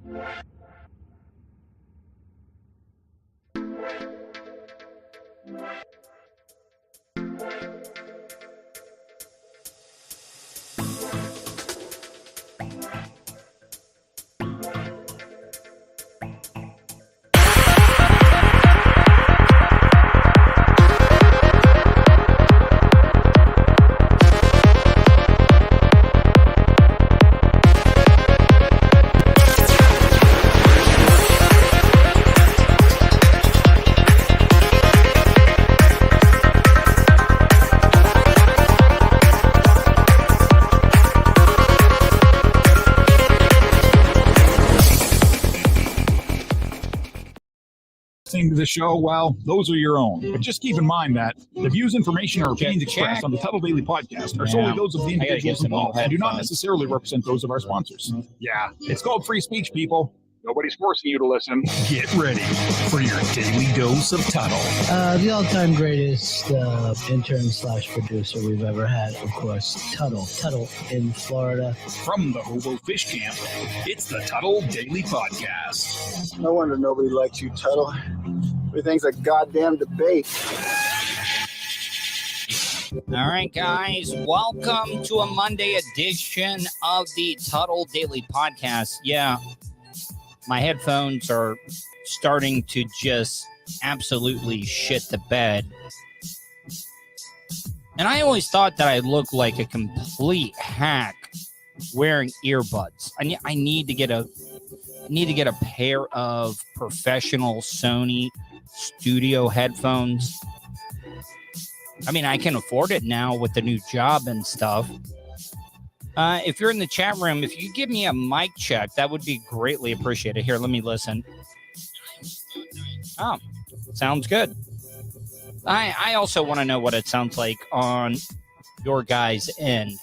To the show, well, those are your own. But just keep in mind that the views, information, or opinions expressed on the Tuddle Daily Podcast are solely those of the individuals involved and do not necessarily represent those of our sponsors. Yeah, it's called free speech, people. Nobody's forcing you to listen. Get ready for your daily dose of Tuddle. The all-time greatest intern/producer we've ever had, of course, Tuddle. Tuddle in Florida. From the Hobo Fish Camp, it's the Tuddle Daily Podcast. No wonder nobody likes you, Tuddle. Everything's a goddamn debate. All right, guys, welcome to a Monday edition of the Tuddle Daily Podcast. Yeah, my headphones are starting to just absolutely shit the bed. And I always thought that I looked like a complete hack wearing earbuds. I need to get a pair of professional Sony studio headphones. I mean, I can afford it now with the new job and stuff. If you're in the chat room, if you give me a mic check, that would be greatly appreciated. Here, let me listen. Oh, sounds good. I also want to know what it sounds like on your guys' end.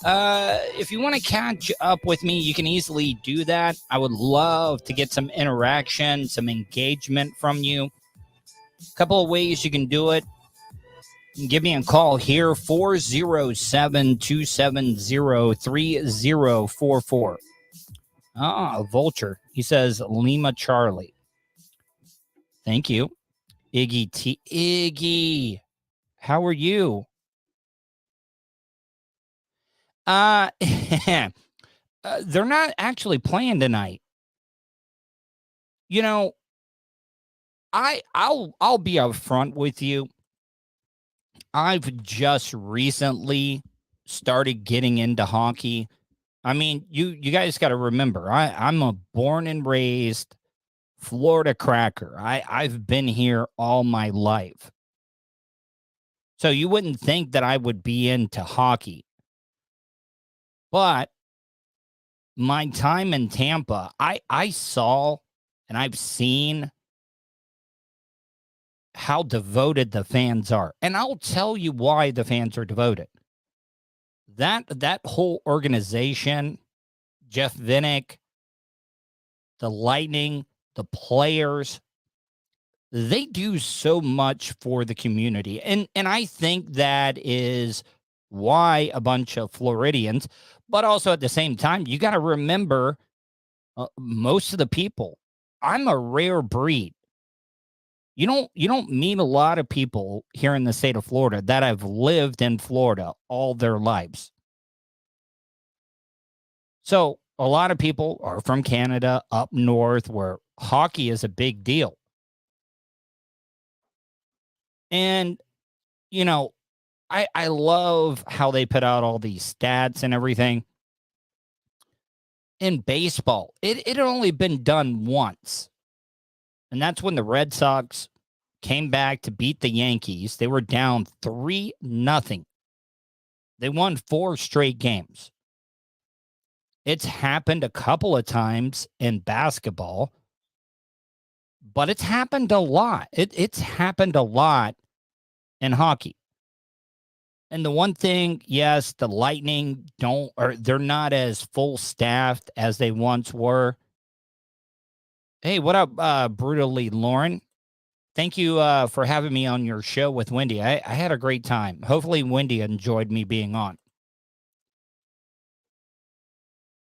If you want to catch up with me, you can easily do that. I would love to get some interaction, some engagement from you. A couple of ways you can do it. Give me a call here, 407-270-3044. Vulture. He says Lima Charlie. Thank you. Iggy, how are you? They're not actually playing tonight. You know, I'll be upfront with you. I've just recently started getting into hockey. I mean, you guys got to remember, I'm a born and raised Florida cracker. I've been here all my life. So you wouldn't think that I would be into hockey. But my time in Tampa, I saw and I've seen how devoted the fans are. And I'll tell you why the fans are devoted. That whole organization, Jeff Vinnick, the Lightning, the players, they do so much for the community. And I think that is why a bunch of Floridians, but also at the same time, you got to remember most of the people, I'm a rare breed. You don't meet a lot of people here in the state of Florida that have lived in Florida all their lives. So a lot of people are from Canada, up north, where hockey is a big deal. And, you know, I love how they put out all these stats and everything. In baseball, it had only been done once. And that's when the Red Sox came back to beat the Yankees. They were down 3-0. They won 4 straight games. It's happened a couple of times in basketball, but it's happened a lot. It's happened a lot in hockey. And the one thing, yes, the Lightning they're not as full staffed as they once were. Hey, what up, Brutally Lauren? Thank you for having me on your show with Wendy. I had a great time. Hopefully Wendy enjoyed me being on.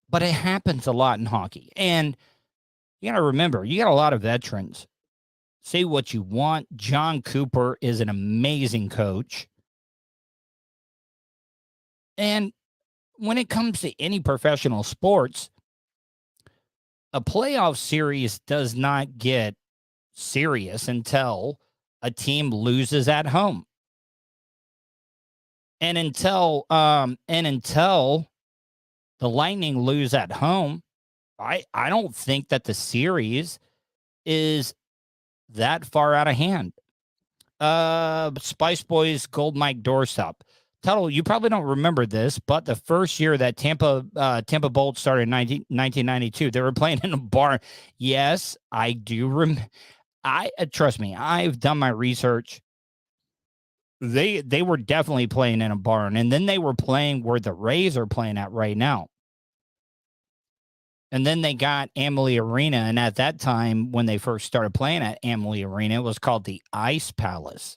But it happens a lot in hockey. And You got to remember, you got a lot of veterans. Say what you want. John Cooper is an amazing coach. And when it comes to any professional sports, a playoff series does not get serious until a team loses at home. And until the Lightning lose at home, I don't think that the series is that far out of hand. Spice Boys, Gold Mike Doorstop. Tuddle, you probably don't remember this, but the first year that Tampa Bolt started in 1992, they were playing in a bar. Yes, I do remember. Trust me, I've done my research. They were definitely playing in a barn, and then they were playing where the Rays are playing at right now. And then they got Amalie Arena, and at that time, when they first started playing at Amalie Arena, it was called the Ice Palace.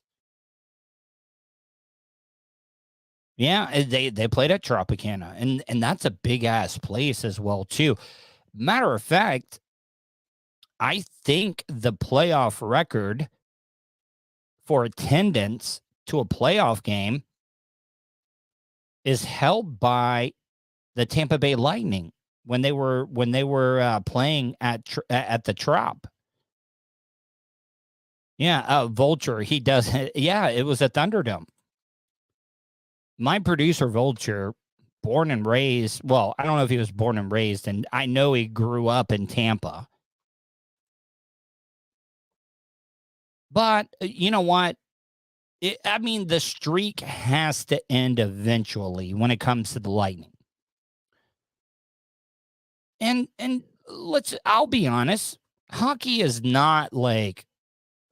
Yeah, they played at Tropicana, and that's a big-ass place as well, too. Matter of fact, I think the playoff record for attendance to a playoff game is held by the Tampa Bay Lightning when they were playing at the Trop. Yeah, Vulture, he does. Yeah, it was at Thunderdome. My producer, Vulture, born and raised, well, I don't know if he was born and raised, and I know he grew up in Tampa. But you know what? The streak has to end eventually when it comes to the Lightning. And I'll be honest, hockey is not like,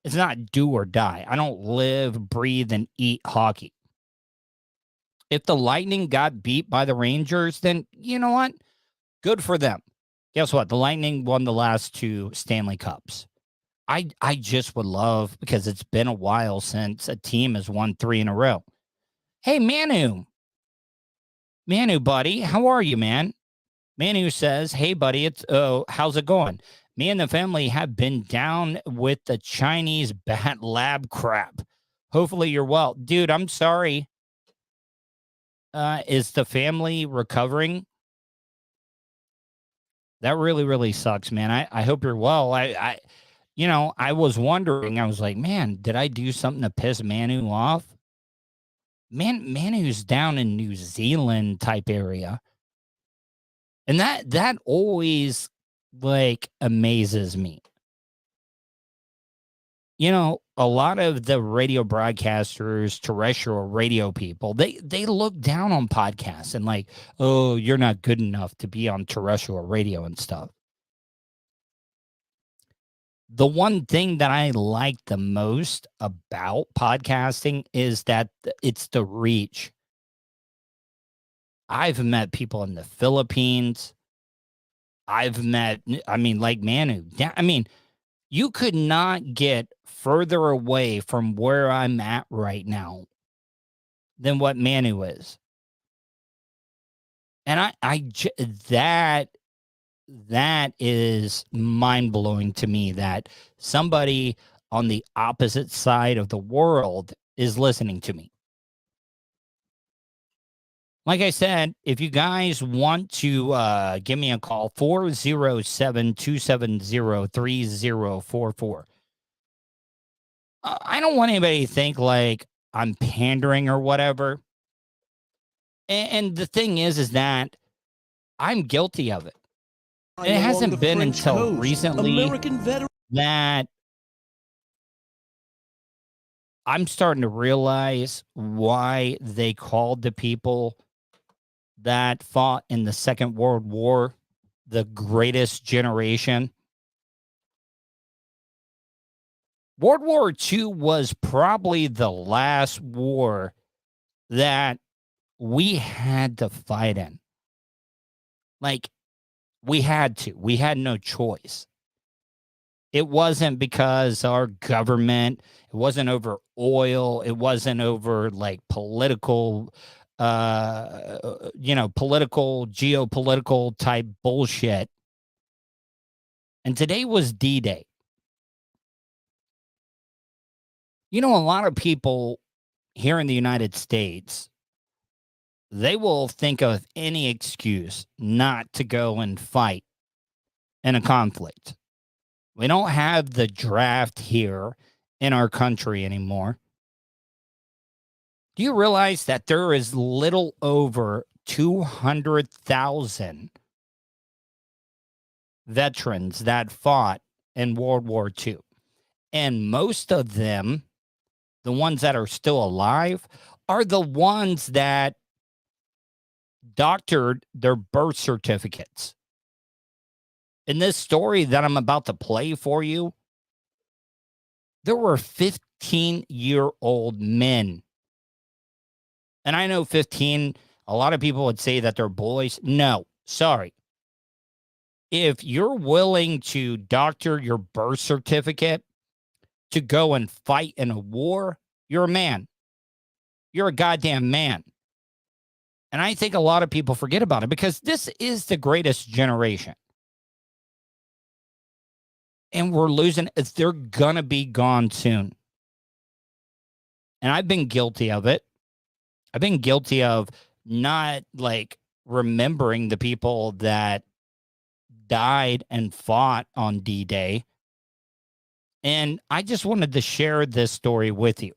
it's not do or die. I don't live, breathe, and eat hockey. If the Lightning got beat by the Rangers, then you know what? Good for them. Guess what? The Lightning won the last 2 Stanley Cups. I just would love, because it's been a while since a team has won 3 in a row. Hey, Manu, buddy, how are you, man? Manu says, hey, buddy, how's it going? Me and the family have been down with the Chinese bat lab crap. Hopefully you're well. Dude, I'm sorry. Is the family recovering? That really, really sucks, man. I hope you're well. I was wondering, I was like, man, did I do something to piss Manu off? Manu's down in New Zealand type area. And that always like amazes me. A lot of the radio broadcasters, terrestrial radio people, they look down on podcasts and like, oh, you're not good enough to be on terrestrial radio and stuff. The one thing that I like the most about podcasting is that it's the reach. I've met people in the Philippines. I've met, like Manu. You could not get further away from where I'm at right now than what Manu is. And that is mind-blowing to me, that somebody on the opposite side of the world is listening to me. Like I said, if you guys want to give me a call, 407-270-3044. I don't want anybody to think like I'm pandering or whatever. And the thing is that I'm guilty of it. It hasn't been until recently that I'm starting to realize why they called the people that fought in the Second World War the greatest generation. World War II was probably the last war that we had to fight in. Like, we had to. We had no choice. It wasn't because our government, it wasn't over oil, it wasn't over like political, geopolitical type bullshit. And today was D-Day. You know, a lot of people here in the United States, they will think of any excuse not to go and fight in a conflict. We don't have the draft here in our country anymore. Do you realize that there is little over 200,000 veterans that fought in World War II? And most of them, the ones that are still alive, are the ones that doctored their birth certificates. In this story that I'm about to play for you, there were 15-year-old men. And I know 15, a lot of people would say that they're boys. No, sorry. If you're willing to doctor your birth certificate to go and fight in a war, you're a man. You're a goddamn man. And I think a lot of people forget about it because this is the greatest generation. And we're losing it. They're going to be gone soon. And I've been guilty of it. I've been guilty of not like remembering the people that died and fought on D-Day. And I just wanted to share this story with you.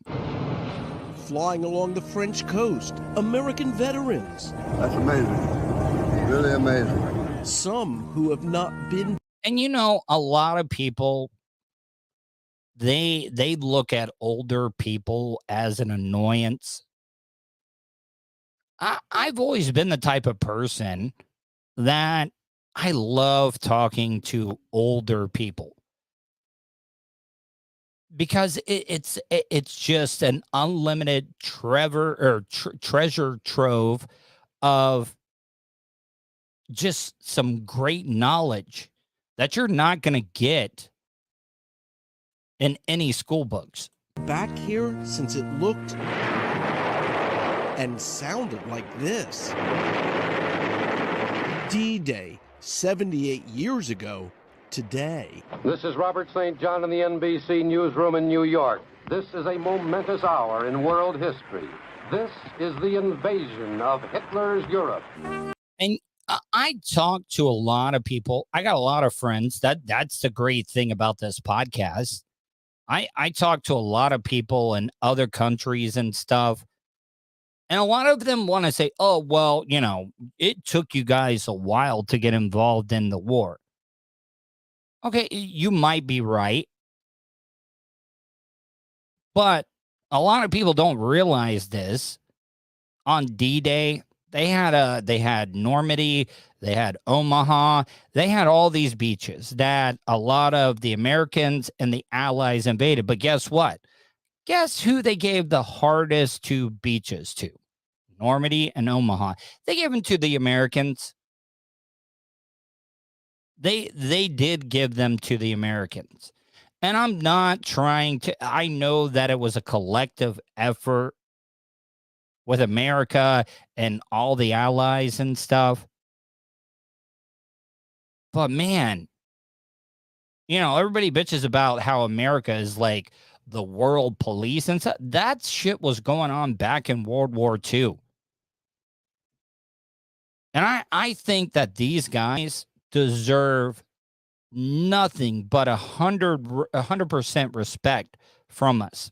Flying along the French coast, American veterans. That's amazing. Really amazing. Some who have not been. And you know, a lot of people, they look at older people as an annoyance. I've always been the type of person that I love talking to older people because it's just an unlimited treasure trove of just some great knowledge that you're not going to get in any school books. Back here since it looked and sounded like this. D-Day, 78 years ago today. This is Robert St. John in the NBC newsroom in New York. This is a momentous hour in world history. This is the invasion of Hitler's Europe. And I talk to a lot of people. I got a lot of friends. That's the great thing about this podcast. I talk to a lot of people in other countries and stuff. And a lot of them want to say, oh, well, you know, it took you guys a while to get involved in the war. Okay, you might be right. But a lot of people don't realize this. On D-Day, they had Normandy, they had Omaha, they had all these beaches that a lot of the Americans and the Allies invaded. But guess what? Guess who they gave the hardest two beaches to? Normandy and Omaha. They gave them to the Americans. They did give them to the Americans. And I'm not trying to, I know that it was a collective effort with America and all the allies and stuff. But man, you know, everybody bitches about how America is like the world police and stuff. That shit was going on back in World War II. And I think that these guys deserve nothing but 100% respect from us.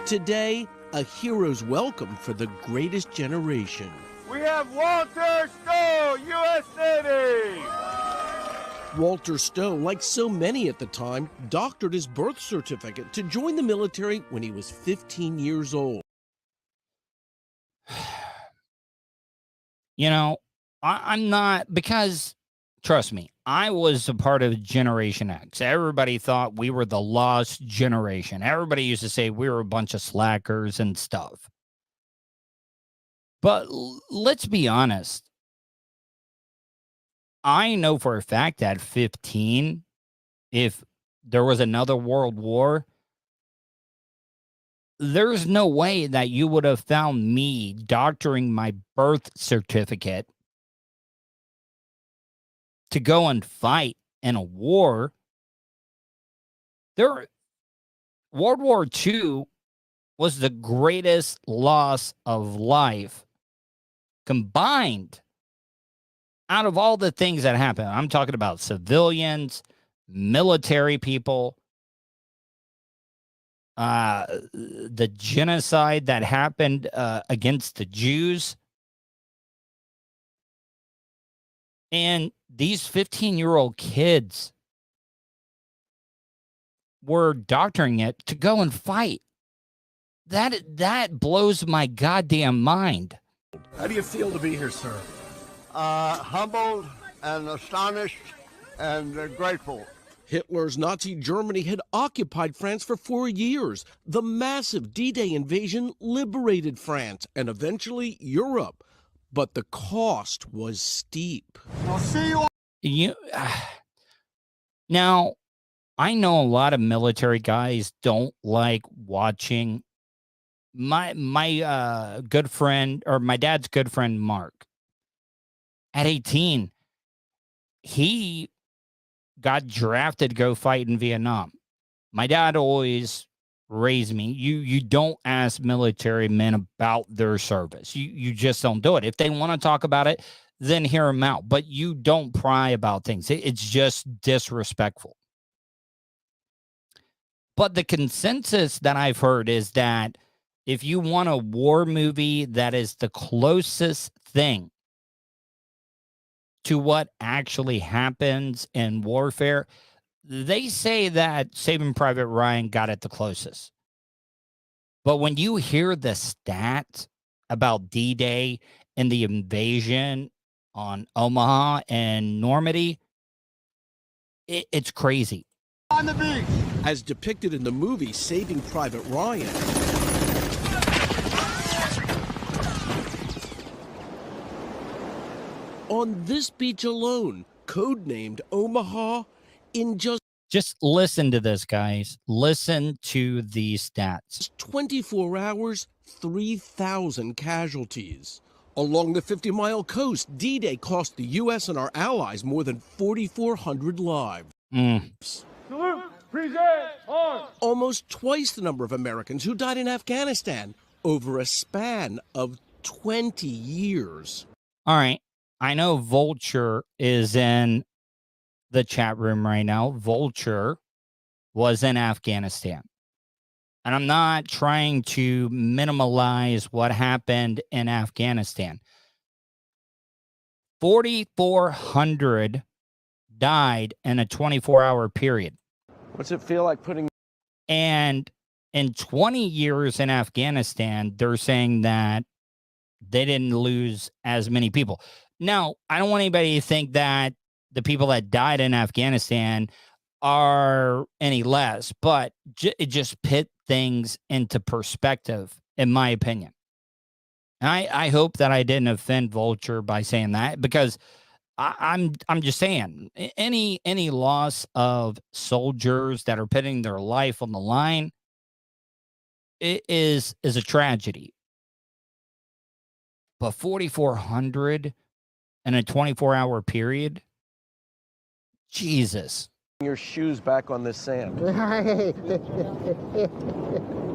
Today, a hero's welcome for the greatest generation. We have Walter Stowe, U.S. Navy! Walter Stowe, like so many at the time, doctored his birth certificate to join the military when he was 15 years old. You know, I'm not, because, trust me, I was a part of Generation X. Everybody thought we were the lost generation. Everybody used to say we were a bunch of slackers and stuff. But let's be honest. I know for a fact that 15, if there was another world war, there's no way that you would have found me doctoring my birth certificate to go and fight in a war. World War II was the greatest loss of life combined out of all the things that happened. I'm talking about civilians, military people, the genocide that happened against the Jews. And these 15-year-old kids were doctoring it to go and fight. That blows my goddamn mind. How do you feel to be here, sir? Humbled and astonished and grateful. Hitler's Nazi Germany had occupied France for 4 years. The massive D-Day invasion liberated France and eventually Europe. But the cost was steep. I'll see you. Now, I know a lot of military guys don't like watching. My good friend, or my dad's good friend, Mark, at 18, he got drafted to go fight in Vietnam. My dad always raised me. You don't ask military men about their service. You just don't do it. If they want to talk about it, then hear them out. But you don't pry about things. It's just disrespectful. But the consensus that I've heard is that if you want a war movie that is the closest thing to what actually happens in warfare, they say that Saving Private Ryan got it the closest. But when you hear the stats about D-Day and the invasion on Omaha and Normandy, it's crazy. On the beach. As depicted in the movie Saving Private Ryan, on this beach alone, codenamed Omaha, in just listen to this, guys. Listen to these stats. 24 hours, 3,000 casualties. Along the 50-mile coast, D-Day cost the U.S. and our allies more than 4,400 lives. Salute. Present. Arms. Almost twice the number of Americans who died in Afghanistan over a span of 20 years. All right. I know Vulture is in the chat room right now. Vulture was in Afghanistan. And I'm not trying to minimize what happened in Afghanistan. 4,400 died in a 24-hour period. What's it feel like putting... And in 20 years in Afghanistan, they're saying that they didn't lose as many people. Now, I don't want anybody to think that the people that died in Afghanistan are any less, but it just put things into perspective, in my opinion. And I hope that I didn't offend Vulture by saying that, because I'm just saying any loss of soldiers that are putting their life on the line, it is a tragedy. But 4,400 in a 24-hour period, Jesus. Your shoes back on this sand.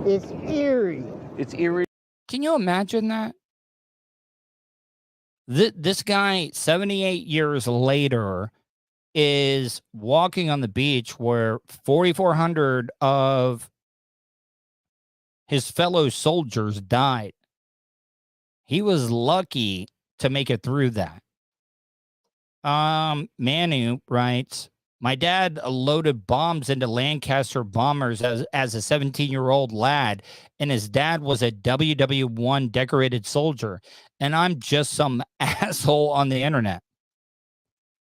It's eerie. It's eerie. Can you imagine that? This guy, 78 years later, is walking on the beach where 4,400 of his fellow soldiers died. He was lucky to make it through that. Manu writes, my dad loaded bombs into Lancaster bombers as a 17-year-old lad, and his dad was a WW1 decorated soldier, and I'm just some asshole on the internet.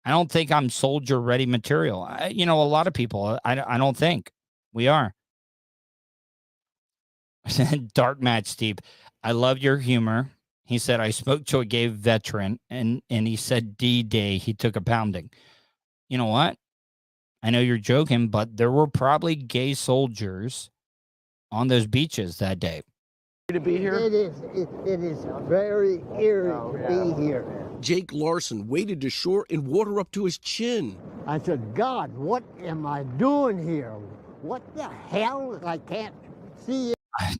I don't think I'm soldier-ready material. A lot of people, I don't think we are. Dark Match Steve, I love your humor. He said, I spoke to a gay veteran, and he said D-Day, he took a pounding. You know what? I know you're joking, but there were probably gay soldiers on those beaches that day. To be here? It is very eerie to be here. Jake Larson waded to shore in water up to his chin. I said, God, what am I doing here? What the hell? I can't see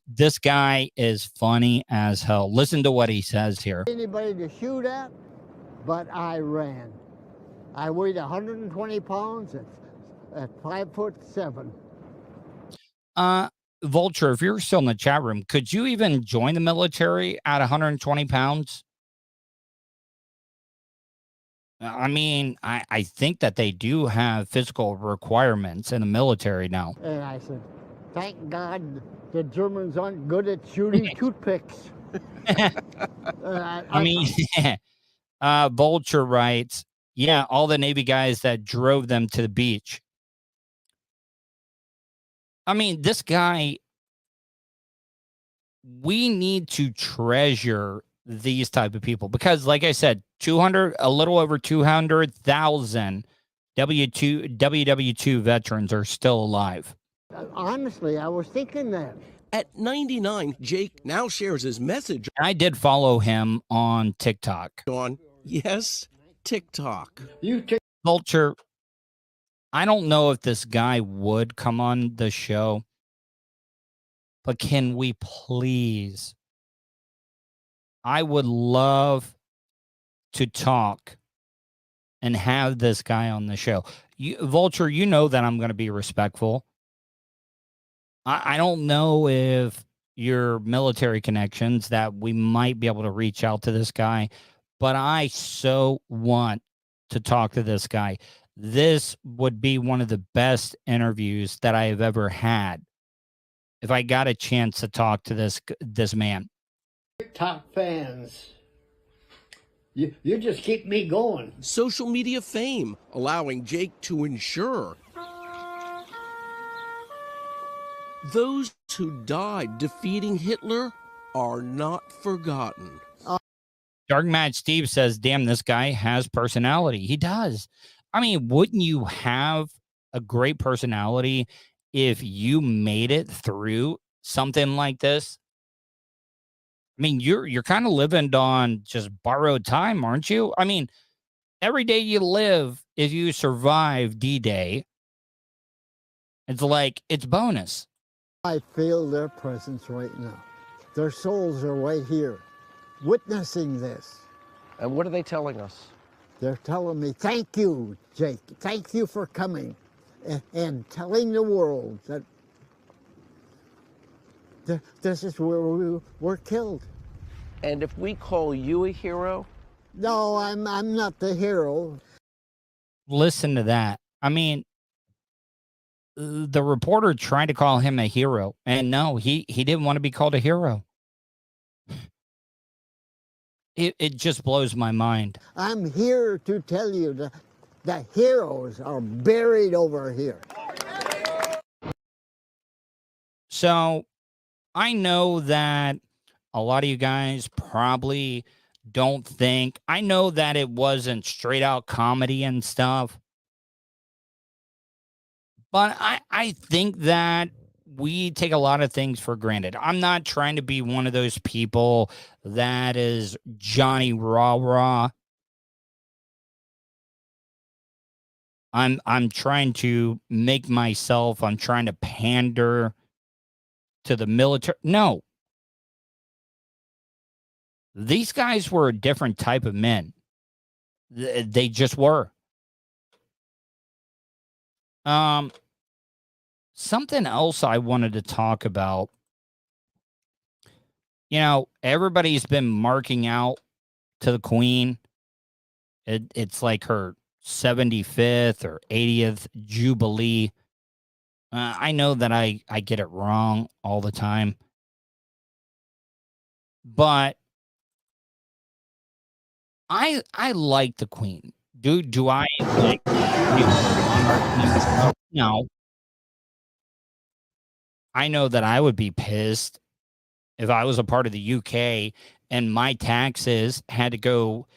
This guy is funny as hell. Listen to what he says here. anybody to shoot at, but I ran. I weighed 120 pounds at 5'7". Vulture, if you're still in the chat room, could you even join the military at 120 pounds? I mean, I think that they do have physical requirements in the military now. And I said, thank God the Germans aren't good at shooting toothpicks. I mean, Vulture writes, yeah, all the Navy guys that drove them to the beach. I mean, this guy, we need to treasure these type of people because, like I said, a little over 200,000 WW2 veterans are still alive. Honestly, I was thinking that. At 99, Jake now shares his message I did follow him on TikTok. on, yes, TikTok. Vulture, I don't know if this guy would come on the show, but can we please? I would love to talk and have this guy on the show. Vulture, you know that I'm going to be respectful. I don't know if your military connections that we might be able to reach out to this guy, but I so want to talk to this guy. This would be one of the best interviews that I have ever had if I got a chance to talk to this man. TikTok fans, you just keep me going. Social media fame allowing Jake to ensure those who died defeating Hitler are not forgotten. Dark Match Steve says, damn, this guy has personality. He does. I mean, wouldn't you have a great personality if you made it through something like this? I mean, you're kind of living on just borrowed time, aren't you? I mean, every day you live, if you survive D-Day, it's like it's bonus. I feel their presence right now. Their souls are right here, witnessing this. And what are they telling us? They're telling me, thank you, Jake. Thank you for coming and telling the world that this is where we were killed. And if we call you a hero? No, I'm not the hero. Listen to that. I mean, the reporter tried to call him a hero, and no, he didn't want to be called a hero. It just blows my mind. I'm here to tell you that the heroes are buried over here. So I know that a lot of you guys probably don't think, I know that it wasn't straight out comedy and stuff, but I think that we take a lot of things for granted. I'm not trying to be one of those people that is Johnny Rah-Rah. I'm trying to make myself, I'm trying to pander to the military. No. These guys were a different type of men. They just were. Something else I wanted to talk about. You know, everybody's been marking out to the Queen. It's like her 75th or 80th Jubilee. I know that I get it wrong all the time. But I like the Queen. Do I like no. I know that I would be pissed if I was a part of the UK and my taxes had to go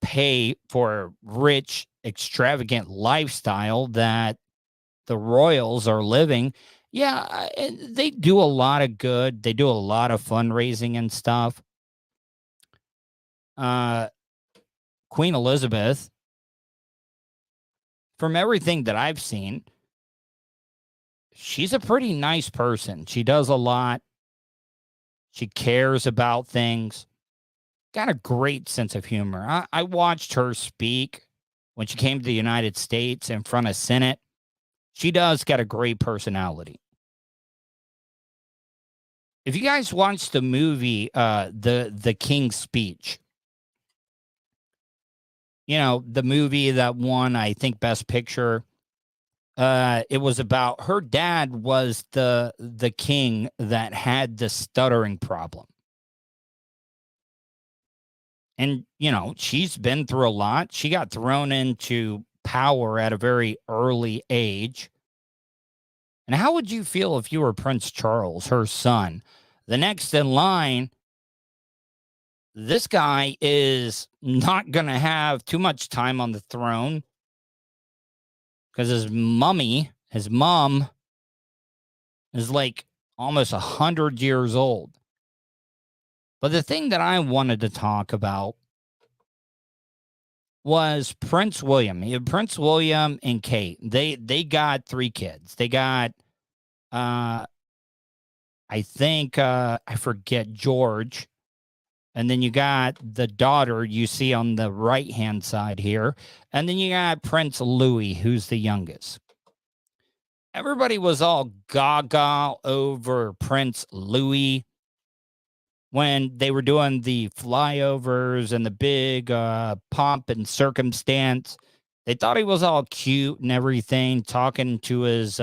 pay for a rich, extravagant lifestyle that the royals are living. Yeah, they do a lot of good. They do a lot of fundraising and stuff. Queen Elizabeth, from everything that I've seen, she's a pretty nice person. She does a lot. She cares about things. Got a great sense of humor. I watched her speak when she came to the United States in front of Senate. She does got a great personality. If you guys watch the movie, the King's Speech, you know, the movie that won, I think, Best Picture, it was about her dad was the king that had the stuttering problem. And, you know, she's been through a lot. She got thrown into power at a very early age. And how would you feel if you were Prince Charles, her son? The next in line, this guy is not going to have too much time on the throne because his mom, is like almost 100 years old. But the thing that I wanted to talk about was Prince William. Prince William and Kate, they got 3 kids. They got, I think, I forget, George. And then you got the daughter you see on the right-hand side here. And then you got Prince Louis, who's the youngest. Everybody was all gaga over Prince Louis when they were doing the flyovers and the big pomp and circumstance. They thought he was all cute and everything, talking to his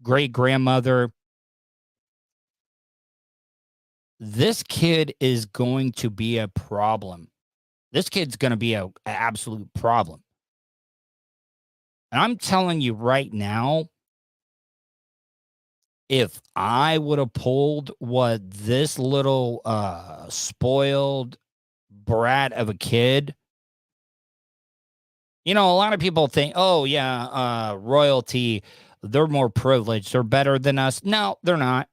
great-grandmother. This kid is going to be a problem. This kid's going to be an absolute problem. And I'm telling you right now, if I would have pulled what this little spoiled brat of a kid, you know, a lot of people think, oh, yeah, royalty, they're more privileged, they're better than us. No, they're not.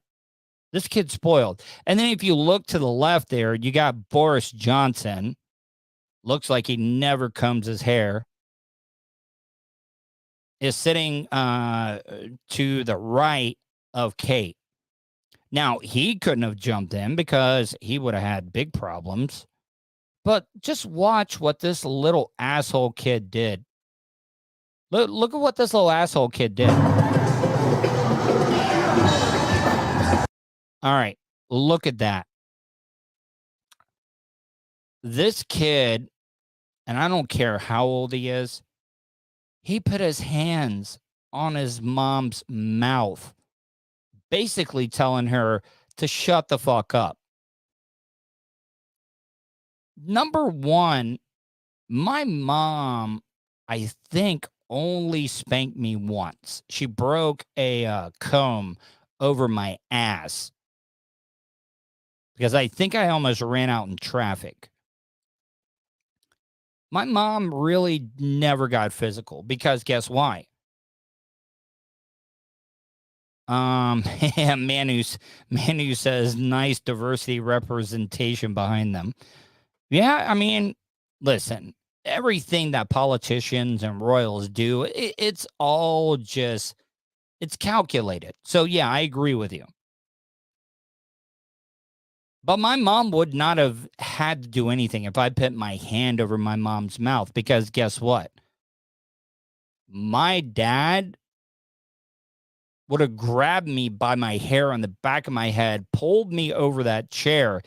This kid's spoiled. And then if you look to the left there, you got Boris Johnson. Looks like he never combs his hair. Is sitting to the right of Kate. Now, he couldn't have jumped in because he would have had big problems. But just watch what this little asshole kid did. Look at what this little asshole kid did. All right, look at that. This kid, and I don't care how old he is, he put his hands on his mom's mouth, basically telling her to shut the fuck up. Number one, my mom, I think, only spanked me once. She broke a comb over my ass because I think I almost ran out in traffic. My mom really never got physical because guess why? Manu says nice diversity representation behind them. Yeah, I mean, listen, everything that politicians and royals do, it's all just, it's calculated. So yeah, I agree with you. But my mom would not have had to do anything if I put my hand over my mom's mouth because guess what? My dad would have grabbed me by my hair on the back of my head, pulled me over that chair,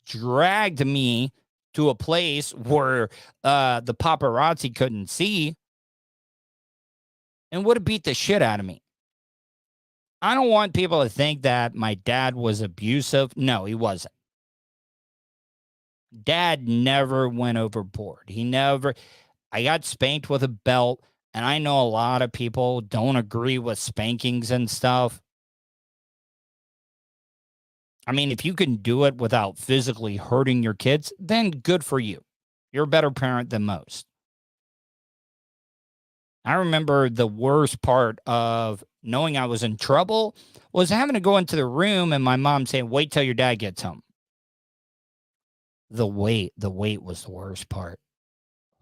dragged me to a place where the paparazzi couldn't see, and would have beat the shit out of me. I don't want people to think that my dad was abusive. No, he wasn't. Dad never went overboard. I got spanked with a belt, and I know a lot of people don't agree with spankings and stuff. I mean, if you can do it without physically hurting your kids, then good for you. You're a better parent than most. I remember the worst part of knowing I was in trouble was having to go into the room and my mom saying, wait till your dad gets home. The wait was the worst part.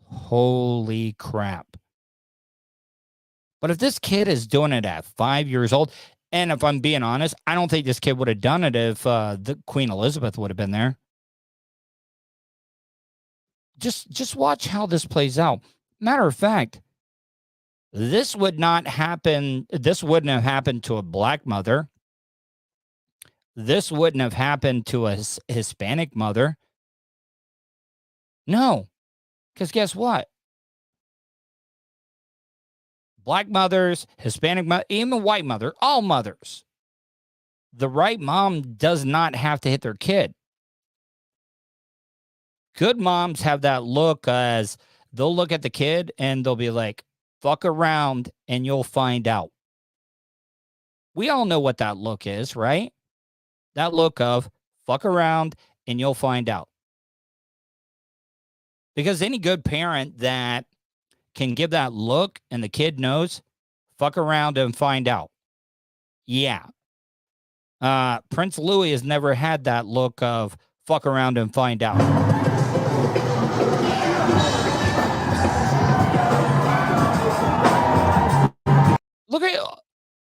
Holy crap. But if this kid is doing it at 5 years old, and if I'm being honest, I don't think this kid would have done it if the Queen Elizabeth would have been there. Just watch how this plays out. Matter of fact, this would not happen. This wouldn't have happened to a black mother. This wouldn't have happened to a Hispanic mother. No, because guess what? Black mothers, Hispanic mother, even white mother, all mothers. The right mom does not have to hit their kid. Good moms have that look as they'll look at the kid and they'll be like, fuck around and you'll find out. We all know what that look is, right? That look of fuck around and you'll find out. Because any good parent that can give that look and the kid knows, fuck around and find out. Yeah. Prince Louis has never had that look of fuck around and find out. Look at,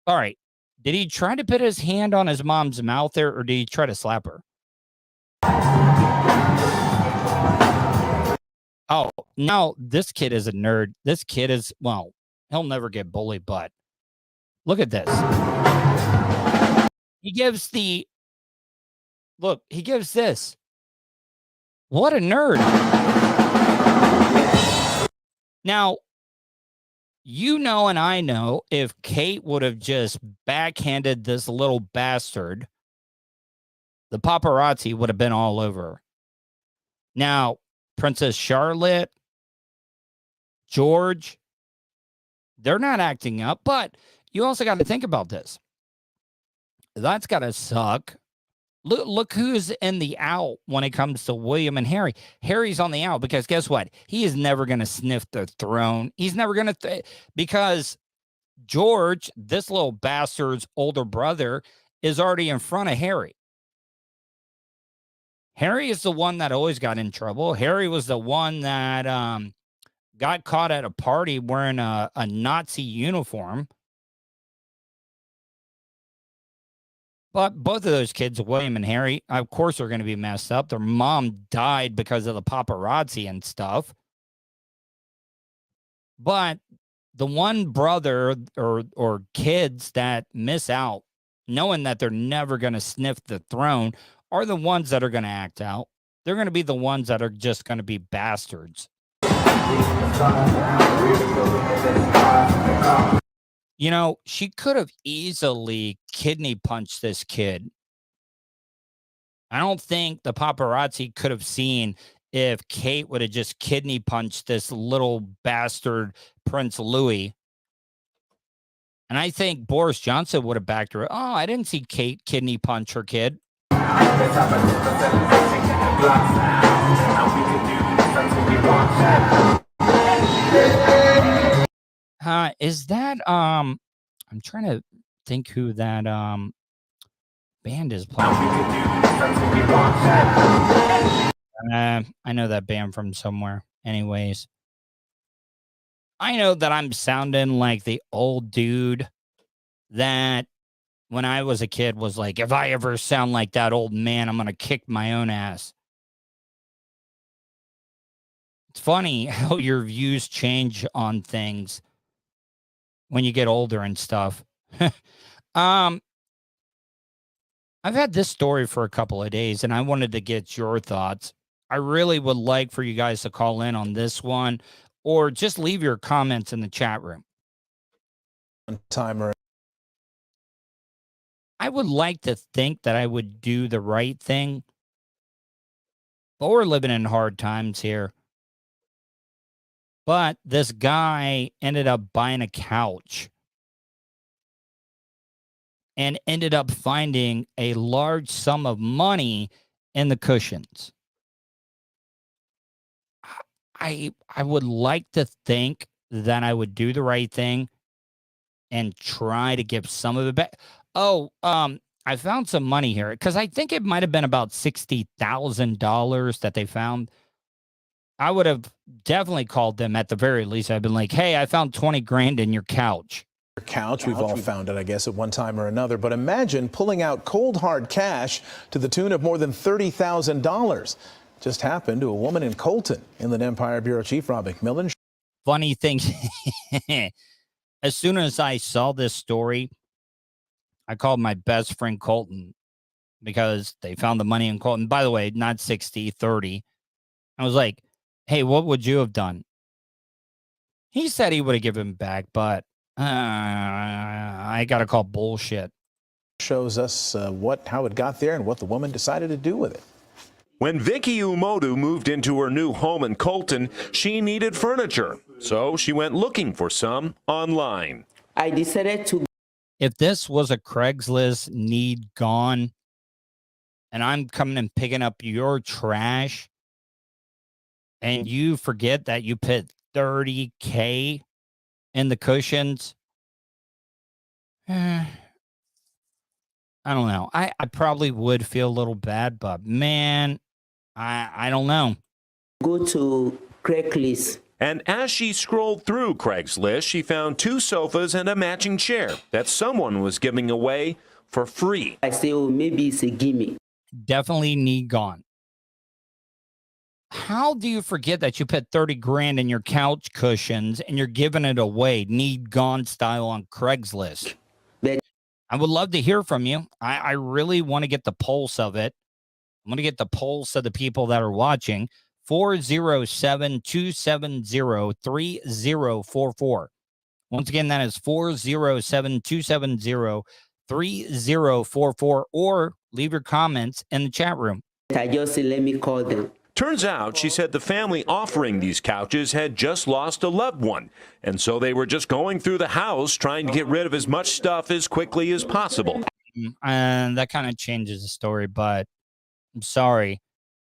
all right. Did he try to put his hand on his mom's mouth there, or did he try to slap her? Oh, now this kid is a nerd. This kid is, well, he'll never get bullied, but look at this. He gives he gives this. What a nerd. Now, you know, and I know, if Kate would have just backhanded this little bastard, the paparazzi would have been all over her. Now, Princess Charlotte, George, they're not acting up, but you also got to think about this. That's got to suck. Look who's in the out when it comes to William and Harry. Harry's on the out because guess what? He is never going to sniff the throne. He's never going to, because George, this little bastard's older brother, is already in front of Harry. Harry is the one that always got in trouble. Harry was the one that got caught at a party wearing a Nazi uniform. But both of those kids, William and Harry, of course, are going to be messed up. Their mom died because of the paparazzi and stuff. But the one brother or kids that miss out, knowing that they're never going to sniff the throne, are the ones that are going to act out. They're going to be the ones that are just going to be bastards. You know, she could have easily kidney punched this kid. I don't think the paparazzi could have seen if Kate would have just kidney punched this little bastard Prince Louis. And I think Boris Johnson would have backed her. Oh, I didn't see Kate kidney punch her kid. Is that I'm trying to think who that band is playing. I know that band from somewhere. Anyways, I know that I'm sounding like the old dude that when I was a kid was like, if I ever sound like that old man, I'm gonna kick my own ass. It's funny how your views change on things when you get older and stuff. I've had this story for a couple of days, and I wanted to get your thoughts. I really would like for you guys to call in on this one, or just leave your comments in the chat room. Timer. I would like to think that I would do the right thing, but we're living in hard times here. But this guy ended up buying a couch and ended up finding a large sum of money in the cushions. I would like to think that I would do the right thing and try to give some of it back. Oh, I found some money here because I think it might have been about $60,000 that they found. I would have definitely called them at the very least. I've been like, hey, I found 20 grand in your couch. Couch. We've all found it, I guess, at one time or another. But imagine pulling out cold, hard cash to the tune of more than $30,000. Just happened to a woman in Colton. Inland Empire Bureau Chief Rob McMillan. Funny thing, as soon as I saw this story, I called my best friend Colton because they found the money in Colton. By the way, not 60, 30. I was like, hey, what would you have done? He said he would have given him back, but I got to call bullshit. Shows us how it got there and what the woman decided to do with it. When Vicky Umodu moved into her new home in Colton, she needed furniture, so she went looking for some online. I decided to. If this was a Craigslist need gone, and I'm coming and picking up your trash, and you forget that you put $30K in the cushions, I don't know. I probably would feel a little bad, but man, I don't know. Go to Craigslist. And as she scrolled through Craigslist, she found 2 sofas and a matching chair that someone was giving away for free. I say, oh, maybe it's a gimmick. Definitely need gone. How do you forget that you put 30 grand in your couch cushions and you're giving it away, need gone style on Craigslist? I would love to hear from you. I really want to get the pulse of it. I'm going to get the pulse of the people that are watching. 407-270-3044. Once again, that is 407-270-3044, or leave your comments in the chat room. I just said, let me call them. Turns out, she said the family offering these couches had just lost a loved one, and so they were just going through the house trying to get rid of as much stuff as quickly as possible. And that kind of changes the story, but I'm sorry.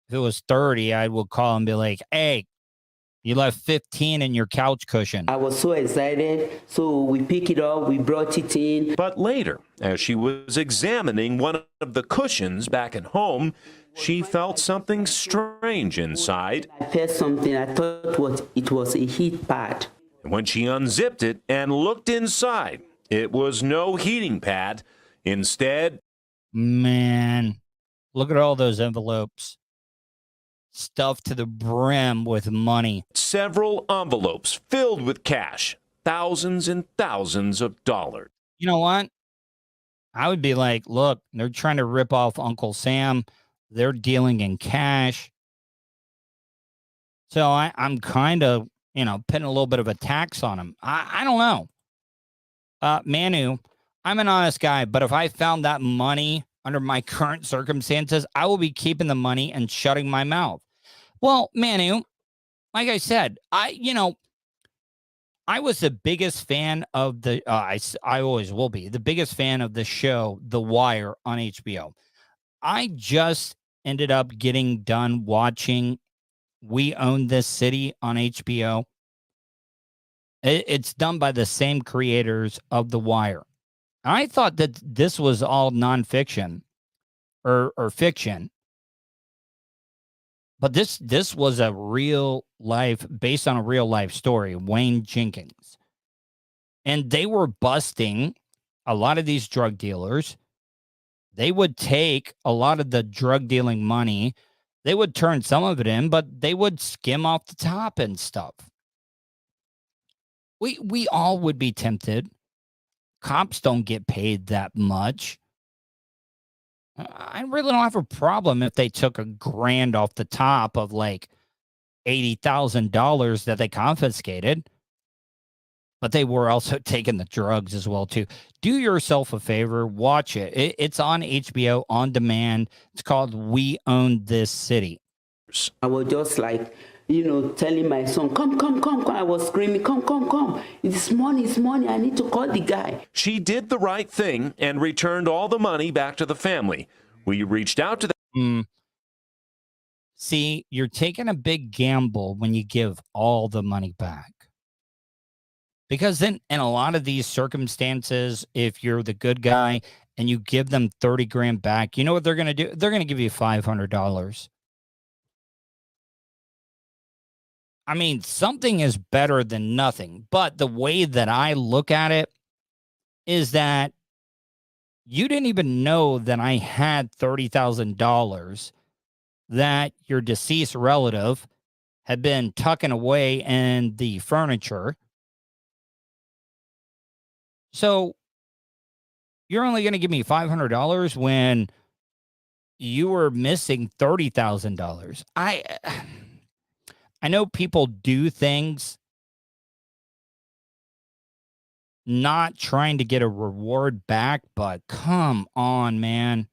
If it was 30, I would call and be like, hey, you left 15 in your couch cushion. I was so excited, so we picked it up, we brought it in. But later, as she was examining one of the cushions back at home, she felt something strange inside. I felt something. I thought it was a heat pad. When she unzipped it and looked inside, it was no heating pad. Instead, man, look at all those envelopes. Stuffed to the brim with money. Several envelopes filled with cash. Thousands and thousands of dollars. You know what? I would be like, look, they're trying to rip off Uncle Sam. They're dealing in cash. So I'm kind of, putting a little bit of a tax on him. I don't know. Manu, I'm an honest guy, but if I found that money under my current circumstances, I will be keeping the money and shutting my mouth. Well, Manu, like I said, I was the biggest fan of the, I always will be, the biggest fan of the show, The Wire on HBO. I just ended up getting done watching We Own This City on HBO. It's done by the same creators of The Wire. I thought that this was all nonfiction or fiction. But this was a real life, based on a real life story, Wayne Jenkins. And they were busting a lot of these drug dealers. They would take a lot of the drug dealing money. They would turn some of it in, but they would skim off the top and stuff. We all would be tempted. Cops don't get paid that much. I really don't have a problem if they took $1,000 off the top of like $80,000 that they confiscated. But they were also taking the drugs as well, too. Do yourself a favor. Watch it. It's on HBO on demand. It's called We Own This City. I was just like, telling my son, come. I was screaming, come. It's money. I need to call the guy. She did the right thing and returned all the money back to the family. We reached out to them. See, you're taking a big gamble when you give all the money back. Because then in a lot of these circumstances, if you're the good guy and you give them 30 grand back, you know what they're going to do? They're going to give you $500. I mean, something is better than nothing. But the way that I look at it is that you didn't even know that I had $30,000 that your deceased relative had been tucking away in the furniture. So you're only going to give me $500 when you were missing $30,000. I know people do things not trying to get a reward back, but come on, man.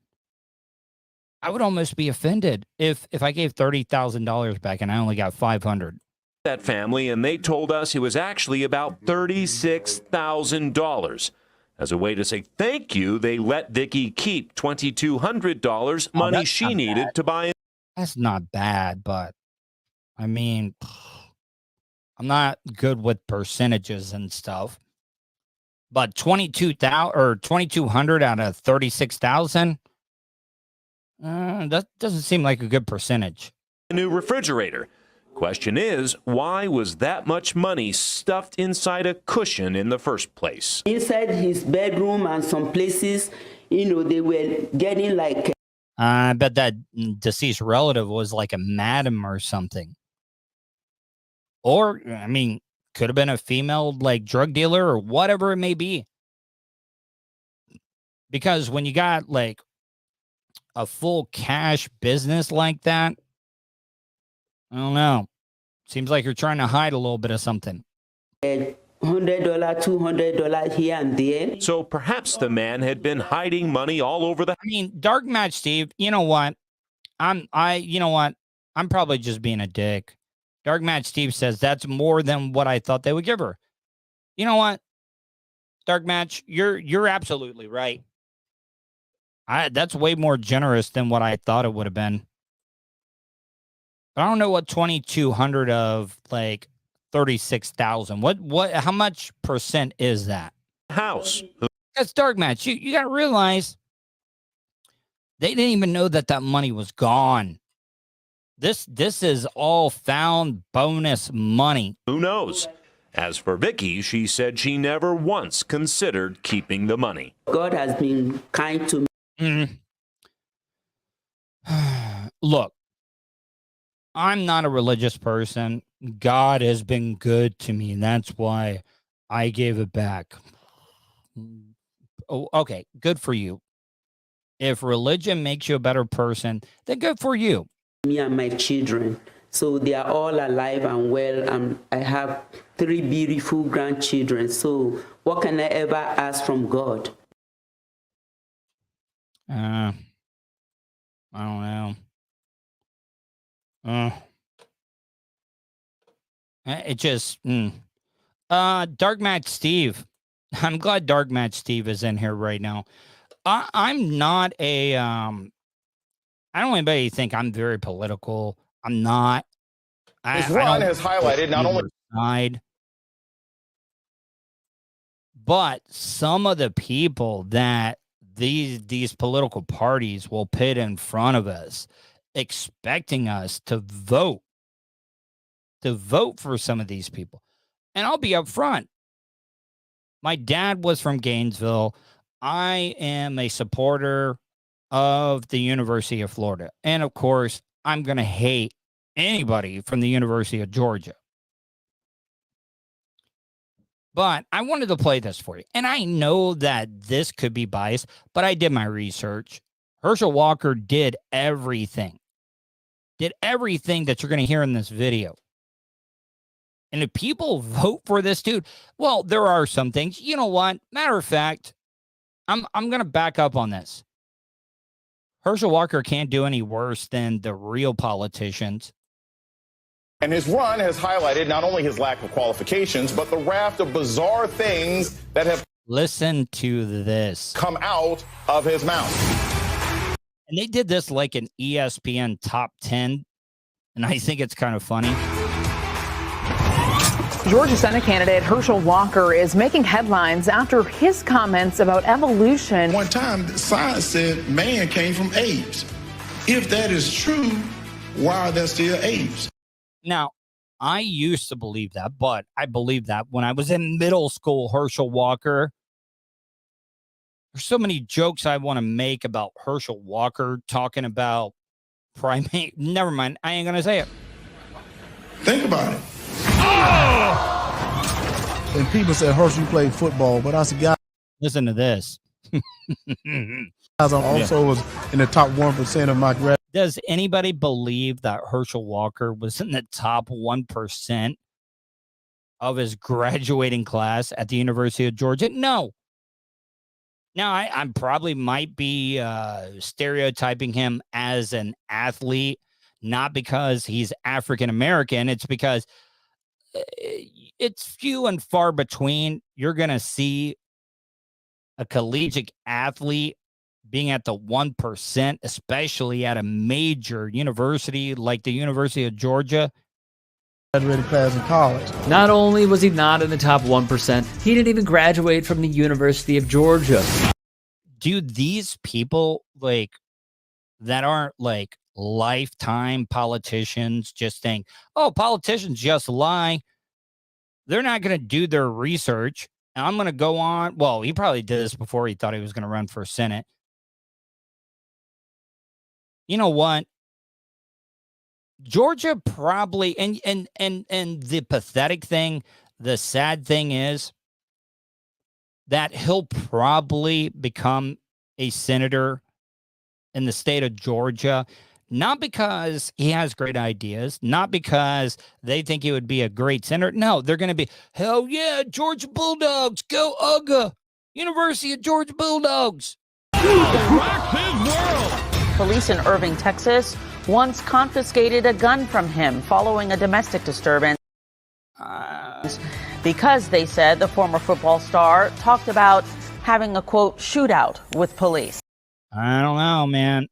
I would almost be offended if I gave $30,000 back and I only got $500. That family, and they told us it was actually about $36,000. As a way to say thank you, they let Vicky keep $2,200, money she needed to buy. That's not bad, but I mean, I'm not good with percentages and stuff. But $2,200 out of $36,000, that doesn't seem like a good percentage. A new refrigerator. Question is, why was that much money stuffed inside a cushion in the first place? Inside his bedroom and some places, they were getting like... I bet that deceased relative was like a madam or something. Or, I mean, could have been a female like drug dealer or whatever it may be. Because when you got like a full cash business like that, I don't know. Seems like you're trying to hide a little bit of something. $100, $200 here and there. So perhaps the man had been hiding money all over the... I mean, Dark Match Steve, you know what? I'm probably just being a dick. Dark Match Steve says that's more than what I thought they would give her. You know what? Dark Match, you're absolutely right. That's way more generous than what I thought it would have been. But I don't know what 2,200 of like 36,000. What? How much percent is that? House. That's Dark Match. You got to realize they didn't even know that money was gone. This is all found bonus money. Who knows? As for Vicky, she said she never once considered keeping the money. God has been kind to me. Look, I'm not a religious person. God has been good to me, and that's why I gave it back. Oh, okay, good for you. If religion makes you a better person, then good for you. Me and my children. So they are all alive and well. I have 3 beautiful grandchildren. So what can I ever ask from God? I don't know. It just Dark Match Steve. I'm glad Dark Match Steve is in here right now. I'm not a I don't want anybody to think I'm very political. I'm not. This run has highlighted not only side, but some of the people that these political parties will put in front of us, expecting us to vote for some of these people. And I'll be up front. My dad was from Gainesville. I am a supporter of the University of Florida. And of course, I'm going to hate anybody from the University of Georgia. But I wanted to play this for you. And I know that this could be biased, but I did my research. Herschel Walker did everything that you're going to hear in this video. And if people vote for this dude, well, there are some things. You know what? Matter of fact, I'm going to back up on this. Herschel Walker can't do any worse than the real politicians. And his run has highlighted not only his lack of qualifications, but the raft of bizarre things that have Listen to this. Come out of his mouth. And they did this like an ESPN top 10. And I think it's kind of funny. Georgia Senate candidate Herschel Walker is making headlines after his comments about evolution. One time, science said man came from apes. If that is true, why are there still apes? Now, I used to believe that, but I believed that when I was in middle school, Herschel Walker. There's so many jokes I want to make about Herschel Walker talking about primate. Never mind. I ain't going to say it. Think about it. Oh! And people said Herschel played football, but I said, guys, listen to this. I also was in the top 1% of my grad. Does anybody believe that Herschel Walker was in the top 1% of his graduating class at the University of Georgia? No. Now, I probably might be stereotyping him as an athlete, not because he's African-American. It's because it's few and far between. You're going to see a collegiate athlete being at the 1%, especially at a major university like the University of Georgia. Graduated class in college. Not only was he not in the top 1%, he didn't even graduate from the University of Georgia. Dude, these people like that aren't like lifetime politicians just think, oh, politicians just lie. They're not going to do their research. And I'm going to go on. Well, he probably did this before he thought he was going to run for Senate. You know what? Georgia probably, and the pathetic thing, the sad thing is that he'll probably become a senator in the state of Georgia, not because he has great ideas, not because they think he would be a great senator. No, they're going to be, hell yeah, Georgia Bulldogs, go UGA, University of Georgia Bulldogs. Rock his world. Police in Irving, Texas, once confiscated a gun from him following a domestic disturbance because they said the former football star talked about having a, quote, shootout with police. I don't know, man.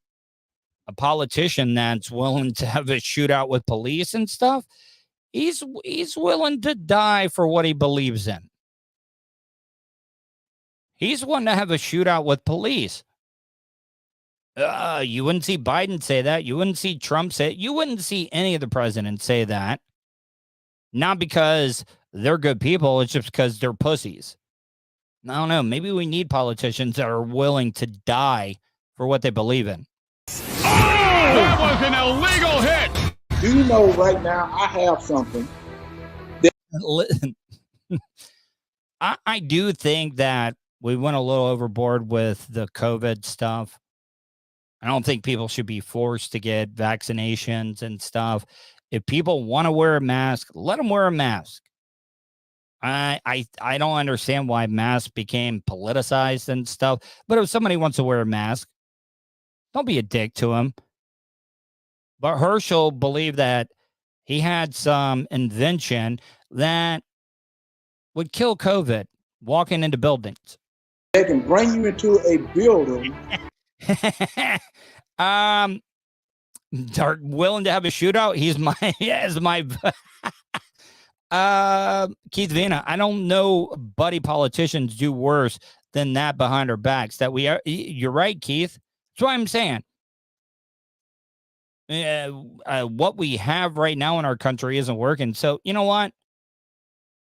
A politician that's willing to have a shootout with police and stuff, he's willing to die for what he believes in. He's one to have a shootout with police. You wouldn't see Biden say that. You wouldn't see Trump say it. You wouldn't see any of the presidents say that. Not because they're good people. It's just because they're pussies. I don't know. Maybe we need politicians that are willing to die for what they believe in. Oh, that was an illegal hit. Do you know right now I have something? I do think that we went a little overboard with the COVID stuff. I don't think people should be forced to get vaccinations and stuff. If people want to wear a mask, let them wear a mask. I don't understand why masks became politicized and stuff. But if somebody wants to wear a mask, don't be a dick to him. But Herschel believed that he had some invention that would kill COVID walking into buildings. They can bring you into a building. Are willing to have a shootout? He's my Keith Vena. I don't know, buddy. Politicians do worse than that behind our backs. That we are. You're right, Keith. That's what I'm saying. What we have right now in our country isn't working. So you know what?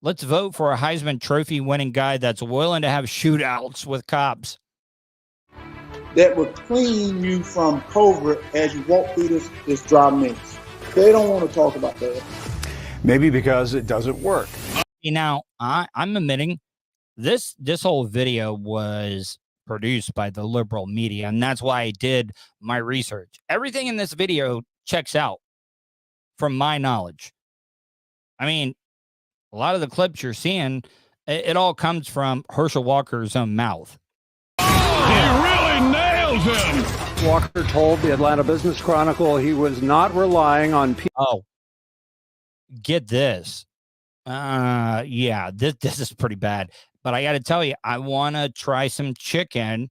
Let's vote for a Heisman Trophy winning guy that's willing to have shootouts with cops. That will clean you from COVID as you walk through this dry mess. They don't want to talk about that. Maybe because it doesn't work. Now, I'm admitting this whole video was produced by the liberal media, and that's why I did my research. Everything in this video checks out from my knowledge. I mean, a lot of the clips you're seeing, it all comes from Herschel Walker's own mouth. He really nails him. Walker told the Atlanta Business Chronicle he was not relying on people. Oh, get this. Yeah, this is pretty bad. But I got to tell you, I want to try some chicken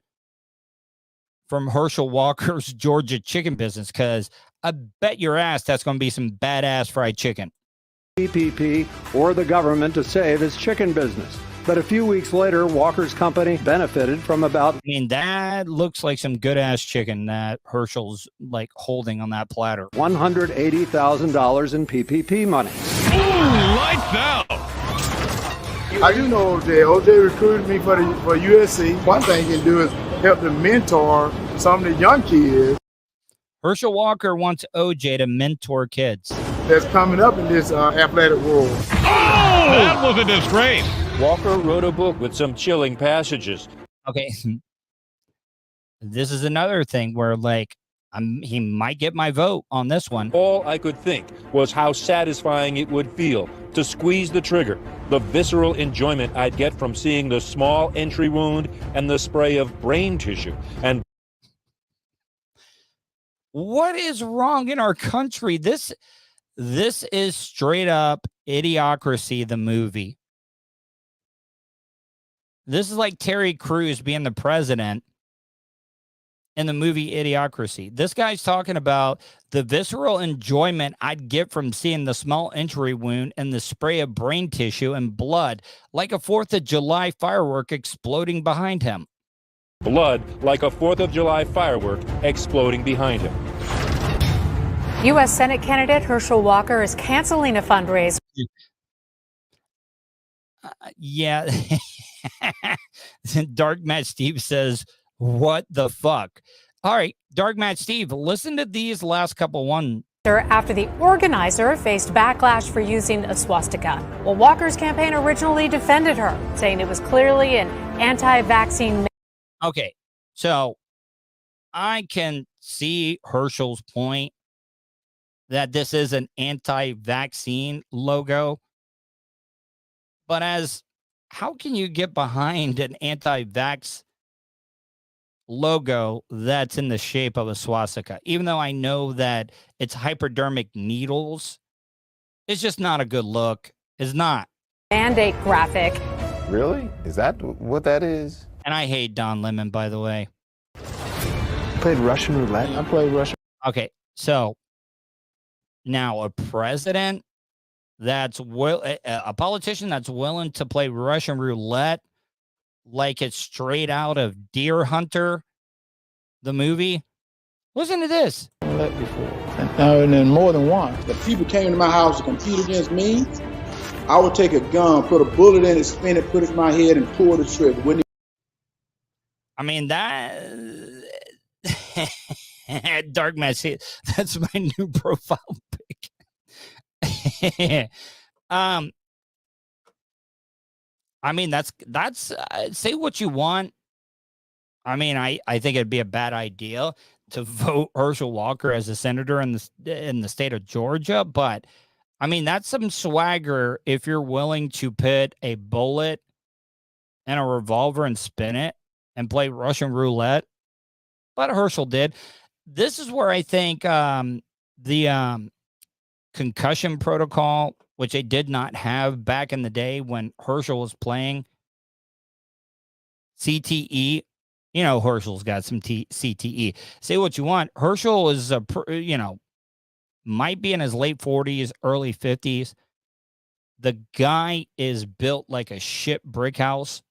from Herschel Walker's Georgia chicken business, because I bet your ass that's going to be some badass fried chicken. PPP or the government to save his chicken business. But a few weeks later, Walker's company benefited from about... I mean, that looks like some good-ass chicken that Herschel's, like, holding on that platter. $180,000 in PPP money. Ooh, lights out! I do know OJ. OJ recruited me for USC. One thing he can do is help to mentor some of the young kids. Herschel Walker wants OJ to mentor kids that's coming up in this athletic world. Oh, that was a disgrace. Walker wrote a book with some chilling passages. Okay. This is another thing where, like, he might get my vote on this one. All I could think was how satisfying it would feel to squeeze the trigger, the visceral enjoyment I'd get from seeing the small entry wound and the spray of brain tissue. And what is wrong in our country? This is straight up Idiocracy, the movie. This is like Terry Crews being the president in the movie Idiocracy. This guy's talking about the visceral enjoyment I'd get from seeing the small entry wound and the spray of brain tissue and blood like a 4th of July firework exploding behind him. Blood like a 4th of July firework exploding behind him. U.S. Senate candidate Herschel Walker is canceling a fundraiser. Yeah. Dark Matt Steve says, what the fuck? All right, Dark Matt Steve, listen to these last couple one. After the organizer faced backlash for using a swastika. Well, Walker's campaign originally defended her, saying it was clearly an anti-vaccine. Okay, so I can see Herschel's point that this is an anti-vaccine logo. But how can you get behind an anti-vax logo that's in the shape of a swastika? Even though I know that it's hypodermic needles, it's just not a good look. It's not. Mandate graphic. Really? Is that what that is? And I hate Don Lemon, by the way. Played Russian roulette? I played Russian. Okay, so now a president that's a politician that's willing to play Russian roulette like it's straight out of Deer Hunter, the movie. Listen to this. That before. And then more than once. If people came to my house to compete against me, I would take a gun, put a bullet in it, spin it, put it in my head, and pull the trigger. I mean, that Dark Matt, that's my new profile pic. I mean, that's say what you want. I mean, I think it'd be a bad idea to vote Herschel Walker as a senator in the state of Georgia, but I mean, that's some swagger if you're willing to put a bullet and a revolver and spin it and play Russian roulette. But Herschel did. This is where I think the concussion protocol, which they did not have back in the day when Herschel was playing CTE. You know, Herschel's got some CTE. Say what you want. Herschel is, might be in his late 40s, early 50s. The guy is built like a shit brick house.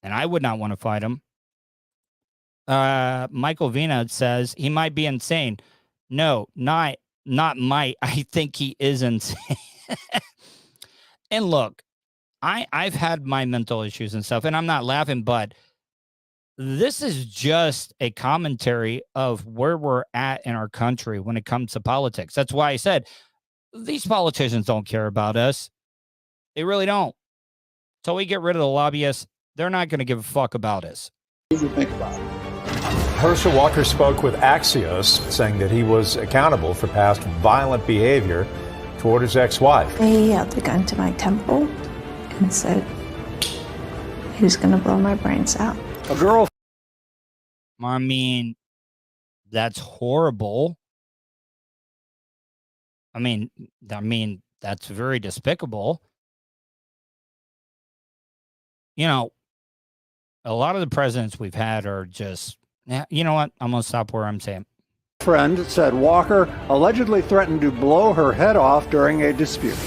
And I would not want to fight him. Michael Vina says he might be insane. No, not might. I think he is insane. And look, I've had my mental issues and stuff, and I'm not laughing, but this is just a commentary of where we're at in our country when it comes to politics. That's why I said these politicians don't care about us. They really don't. Until we get rid of the lobbyists, they're not going to give a fuck about us. What do you think about it? Herschel Walker spoke with Axios, saying that he was accountable for past violent behavior toward his ex-wife. He held the gun to my temple and said he was going to blow my brains out. A girl. I mean, that's horrible. I mean, that's very despicable. You know, a lot of the presidents we've had are just, you know what? I'm going to stop where I'm saying. Friend said Walker allegedly threatened to blow her head off during a dispute.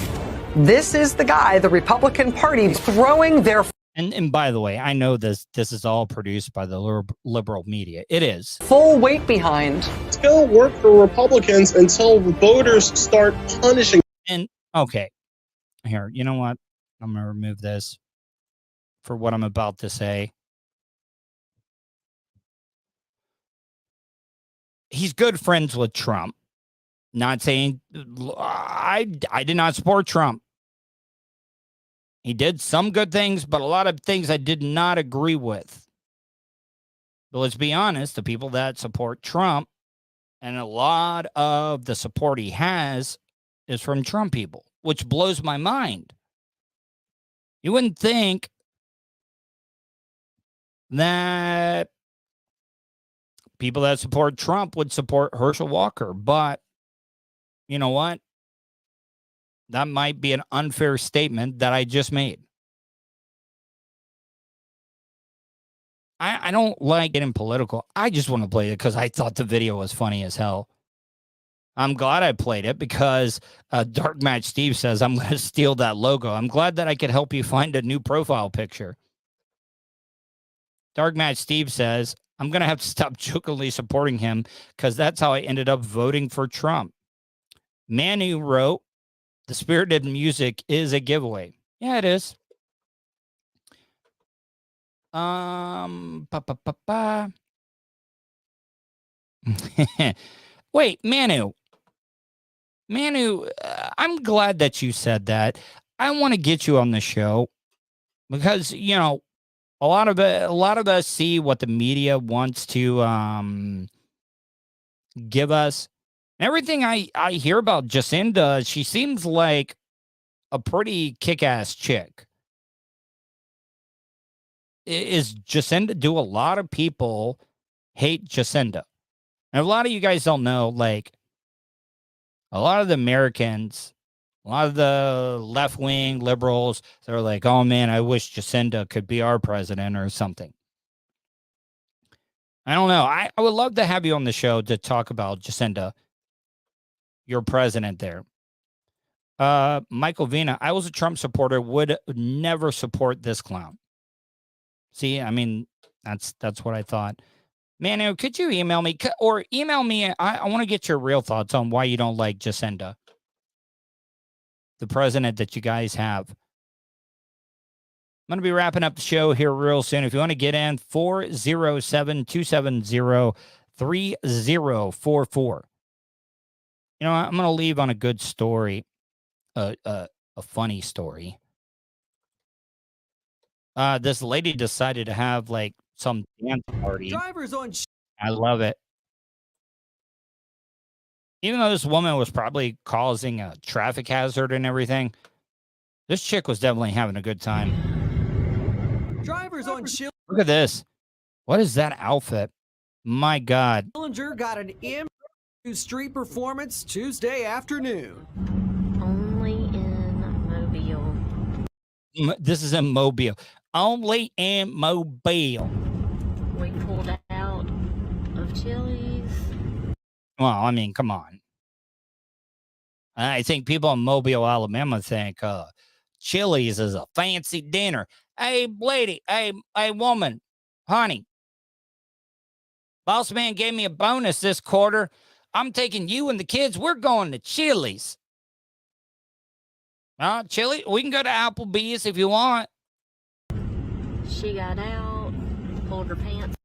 This is the guy the Republican Party is throwing their... And by the way, I know this is all produced by the liberal media. It is. Full weight behind. Still work for Republicans until voters start punishing. And, okay. Here, you know what? I'm going to remove this for what I'm about to say. He's good friends with Trump. Not saying I did not support Trump. He did some good things, but a lot of things I did not agree with. But let's be honest, the people that support Trump, and a lot of the support he has is from Trump people, which blows my mind. You wouldn't think that people that support Trump would support Herschel Walker, but you know what? That might be an unfair statement that I just made. I don't like getting political. I just want to play it because I thought the video was funny as hell. I'm glad I played it because Dark Match Steve says I'm going to steal that logo. I'm glad that I could help you find a new profile picture. Dark Match Steve says I'm going to have to stop jokingly supporting him because that's how I ended up voting for Trump. Manu wrote, the spirited music is a giveaway. Yeah, it is. Wait, Manu. I'm glad that you said that. I want to get you on the show because, you know, a lot of us see what the media wants to give us. Everything I hear about Jacinda, she seems like a pretty kick-ass chick. Is Jacinda? Do a lot of people hate Jacinda? And a lot of you guys don't know, like, a lot of the Americans, a lot of the left-wing liberals, they're like, oh, man, I wish Jacinda could be our president or something. I don't know. I would love to have you on the show to talk about Jacinda, your president there. Michael Vina, I was a Trump supporter, would never support this clown. See, I mean, that's what I thought. Manu, could you email me or email me? I want to get your real thoughts on why you don't like Jacinda, the president that you guys have. I'm going to be wrapping up the show here real soon. If you want to get in, 407-270-3044. You know, I'm going to leave on a good story, a funny story. This lady decided to have like some dance party. Drivers on. I love it. Even though this woman was probably causing a traffic hazard and everything, this chick was definitely having a good time. Drivers on. Look at this. What is that outfit? My God. Challenger got an M street performance Tuesday afternoon. Only in Mobile. This is in Mobile. Only in Mobile. We pulled out of Chili's. Well, I mean, come on. I think people in Mobile, Alabama think Chili's is a fancy dinner. Hey, lady, hey, woman, honey. Boss man gave me a bonus this quarter. I'm taking you and the kids. We're going to Chili's. Chili, we can go to Applebee's if you want. She got out, pulled her pants.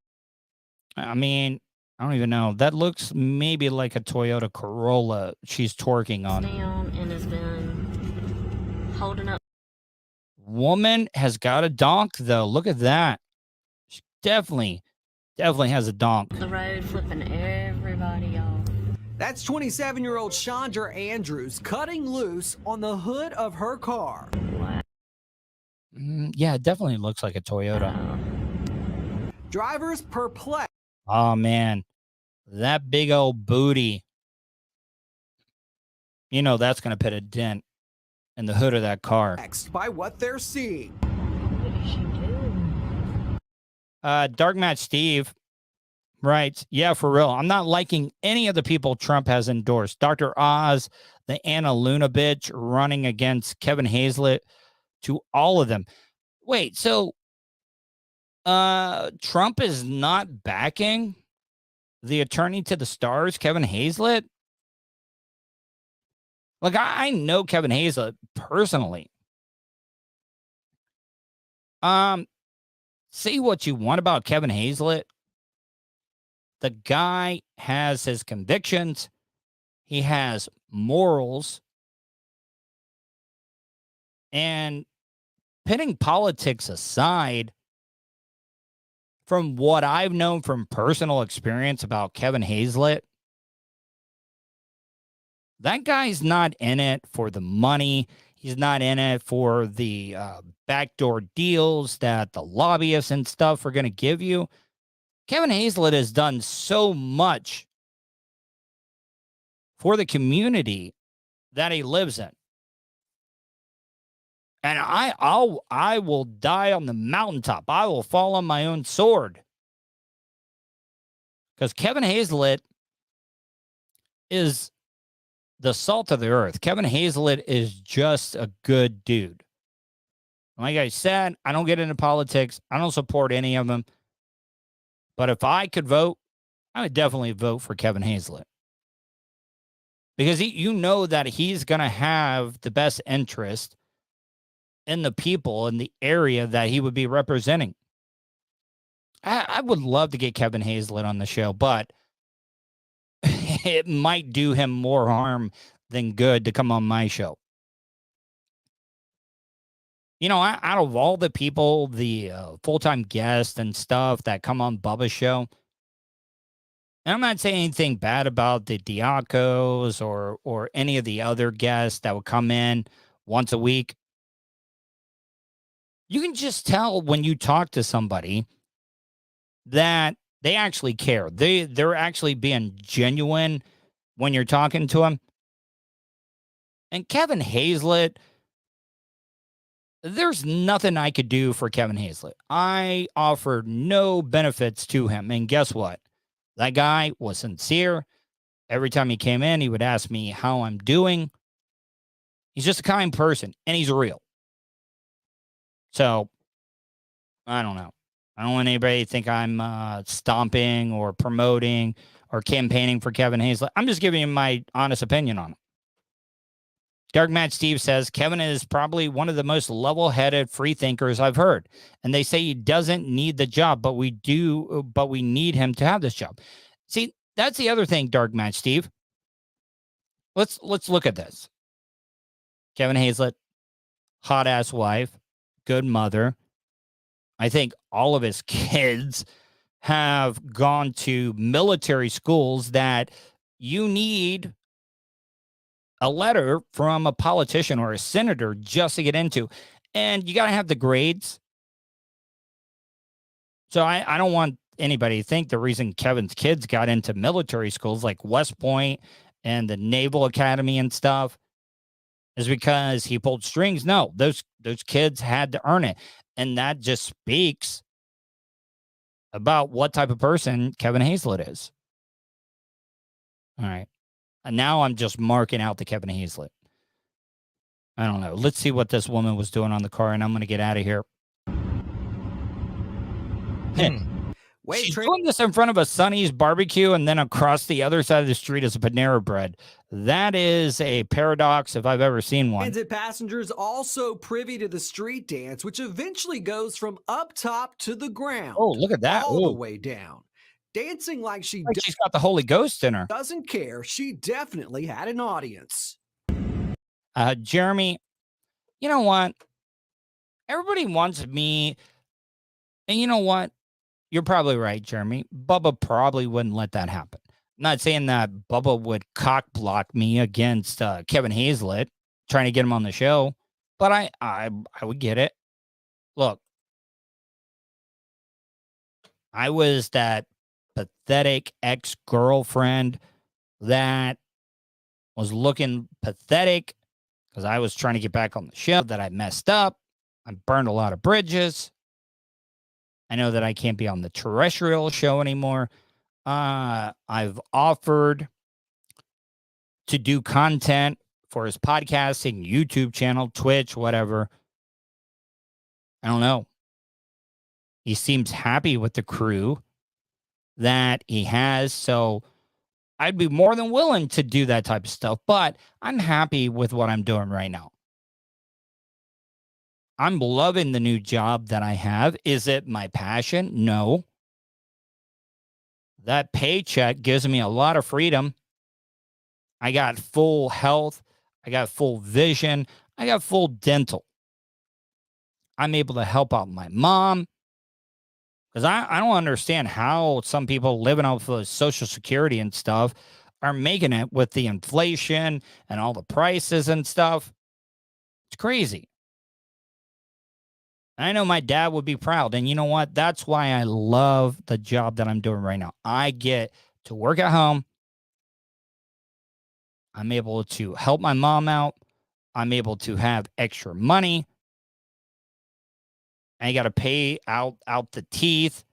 I mean, I don't even know. That looks maybe like a Toyota Corolla she's twerking on. Down and has been holding up. Woman has got a donk, though. Look at that. She definitely has a donk. The road flipping everybody off. That's 27-year-old Chandra Andrews cutting loose on the hood of her car. Yeah, it definitely looks like a Toyota. Drivers perplexed. Oh, man. That big old booty. You know that's going to put a dent in the hood of that car. By what they're seeing. What did she do? Dark Match Steve Right. Yeah, for real. I'm not liking any of the people Trump has endorsed. Dr. Oz, the Anna Luna bitch running against Kevin Hazlett, to all of them. Wait, so Trump is not backing the attorney to the stars, Kevin Hazlett? Like, I know Kevin Hazlett personally. Say what you want about Kevin Hazlett. The guy has his convictions. He has morals. And putting politics aside, from what I've known from personal experience about Kevin Hazlett, that guy's not in it for the money. He's not in it for the backdoor deals that the lobbyists and stuff are going to give you. Kevin Hazlett has done so much for the community that he lives in. And I will die on the mountaintop. I will fall on my own sword. Because Kevin Hazlett is the salt of the earth. Kevin Hazlett is just a good dude. Like I said, I don't get into politics. I don't support any of them. But if I could vote, I would definitely vote for Kevin Hazlett. Because you know that he's going to have the best interest in the people in the area that he would be representing. I would love to get Kevin Hazlett on the show, but it might do him more harm than good to come on my show. You know, out of all the people, the full-time guests and stuff that come on Bubba's show, and I'm not saying anything bad about the Diacos or any of the other guests that would come in once a week. You can just tell when you talk to somebody that they actually care. They're actually being genuine when you're talking to them. And Kevin Hazlett, there's nothing I could do for Kevin Hazlett. I offered no benefits to him. And guess what? That guy was sincere. Every time he came in, he would ask me how I'm doing. He's just a kind person, and he's real. So, I don't know. I don't want anybody to think I'm stomping or promoting or campaigning for Kevin Hazlett. I'm just giving you my honest opinion on him. Dark Matt Steve says, Kevin is probably one of the most level-headed free thinkers I've heard. And they say he doesn't need the job, but we need him to have this job. See, that's the other thing, Dark Matt Steve. Let's look at this. Kevin Hazlett, hot-ass wife, good mother. I think all of his kids have gone to military schools that you need a letter from a politician or a senator just to get into. And you got to have the grades. So I don't want anybody to think the reason Kevin's kids got into military schools like West Point and the Naval Academy and stuff is because he pulled strings. No, those kids had to earn it. And that just speaks about what type of person Kevin Hazlett is. All right. And now I'm just marking out the Kevin Hazlett. I don't know. Let's see what this woman was doing on the car, and I'm going to get out of here. Wait, she's doing this in front of a Sonny's barbecue, and then across the other side of the street is a Panera Bread. That is a paradox if I've ever seen one. Transit passengers also privy to the street dance, which eventually goes from up top to the ground. Oh, look at that. All the way down. Dancing like she's got the Holy Ghost in her. Doesn't care. She definitely had an audience. Jeremy, you know what? Everybody wants me. And you know what? You're probably right, Jeremy. Bubba probably wouldn't let that happen. I'm not saying that Bubba would cock block me against Kevin Hazlett, trying to get him on the show, but I would get it. Look, I was that pathetic ex-girlfriend that was looking pathetic because I was trying to get back on the show, that I messed up. I burned a lot of bridges. I know that I can't be on the terrestrial show anymore. I've offered to do content for his podcasting, YouTube channel, Twitch, whatever. I don't know. He seems happy with the crew that he has, so I'd be more than willing to do that type of stuff, but I'm happy with what I'm doing right now. I'm loving the new job that I have. Is it my passion? No. That paycheck gives me a lot of freedom. I got full health. I got full vision. I got full dental. I'm able to help out my mom. Because I don't understand how some people living off of Social Security and stuff are making it with the inflation and all the prices and stuff. It's crazy. I know my dad would be proud. And you know what? That's why I love the job that I'm doing right now. I get to work at home. I'm able to help my mom out. I'm able to have extra money. I got to pay out the teeth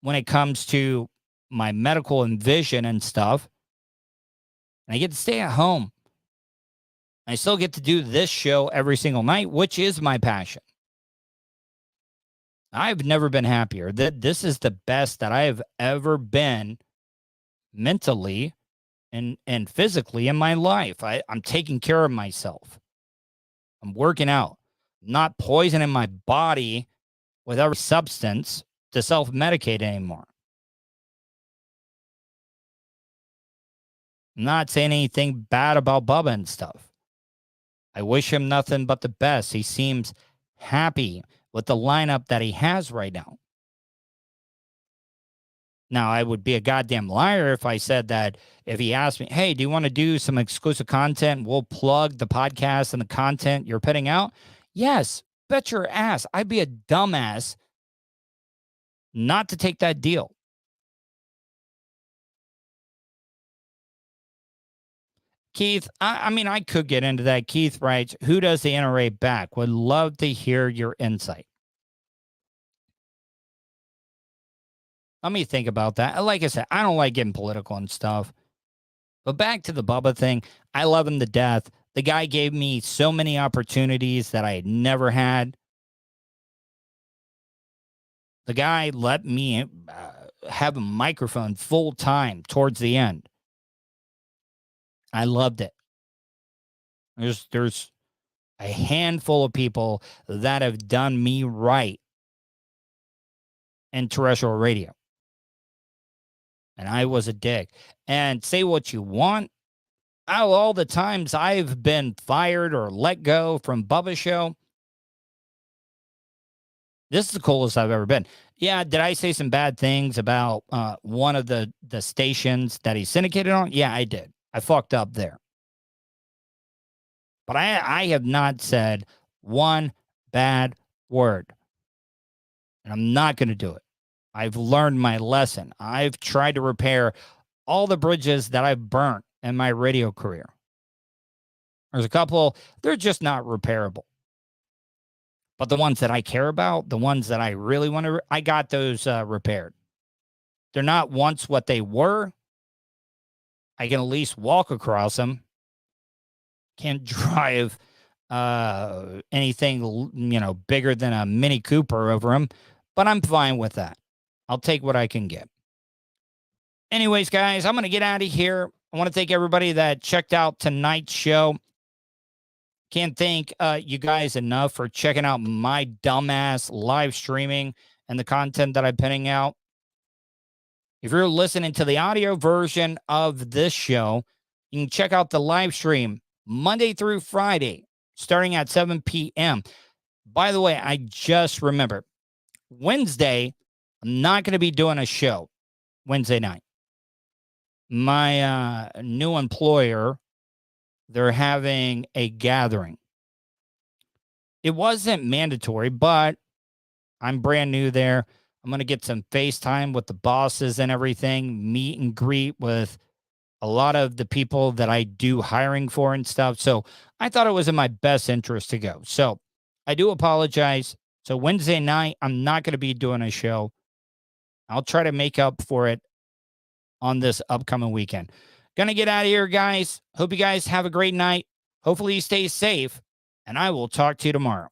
when it comes to my medical and vision and stuff. And I get to stay at home. I still get to do this show every single night, which is my passion. I've never been happier. This is the best that I have ever been mentally and physically in my life. I'm taking care of myself. I'm working out. Not poisoning my body with every substance to self-medicate anymore. I'm not saying anything bad about Bubba and stuff. I wish him nothing but the best. He seems happy with the lineup that he has right now. Now, I would be a goddamn liar if I said that if he asked me, hey, do you want to do some exclusive content? We'll plug the podcast and the content you're putting out. Yes, bet your ass. I'd be a dumbass not to take that deal. Keith, I mean, I could get into that. Keith writes, who does the NRA back? Would love to hear your insight. Let me think about that. Like I said, I don't like getting political and stuff. But back to the Bubba thing, I love him to death. The guy gave me so many opportunities that I had never had. The guy let me have a microphone full time towards the end. I loved it. There's a handful of people that have done me right in terrestrial radio. And I was a dick. And say what you want. All the times I've been fired or let go from Bubba's show, this is the coolest I've ever been. Yeah, did I say some bad things about one of the stations that he syndicated on? Yeah, I did. I fucked up there. But I have not said one bad word. And I'm not going to do it. I've learned my lesson. I've tried to repair all the bridges that I've burnt in my radio career. There's a couple, they're just not repairable. But the ones that I care about, the ones that I really want to, I got those repaired. They're not once what they were. I can at least walk across them. Can't drive anything, bigger than a Mini Cooper over them. But I'm fine with that. I'll take what I can get. Anyways, guys, I'm going to get out of here. I want to thank everybody that checked out tonight's show. Can't thank you guys enough for checking out my dumbass live streaming and the content that I'm putting out. If you're listening to the audio version of this show, you can check out the live stream Monday through Friday, starting at 7 p.m. By the way, I just remembered, Wednesday, I'm not going to be doing a show Wednesday night. My new employer, they're having a gathering. It wasn't mandatory, but I'm brand new there. I'm going to get some FaceTime with the bosses and everything, meet and greet with a lot of the people that I do hiring for and stuff. So I thought it was in my best interest to go. So I do apologize. So Wednesday night, I'm not going to be doing a show. I'll try to make up for it on this upcoming weekend. Gonna get out of here, guys. Hope you guys have a great night. Hopefully you stay safe, and I will talk to you tomorrow.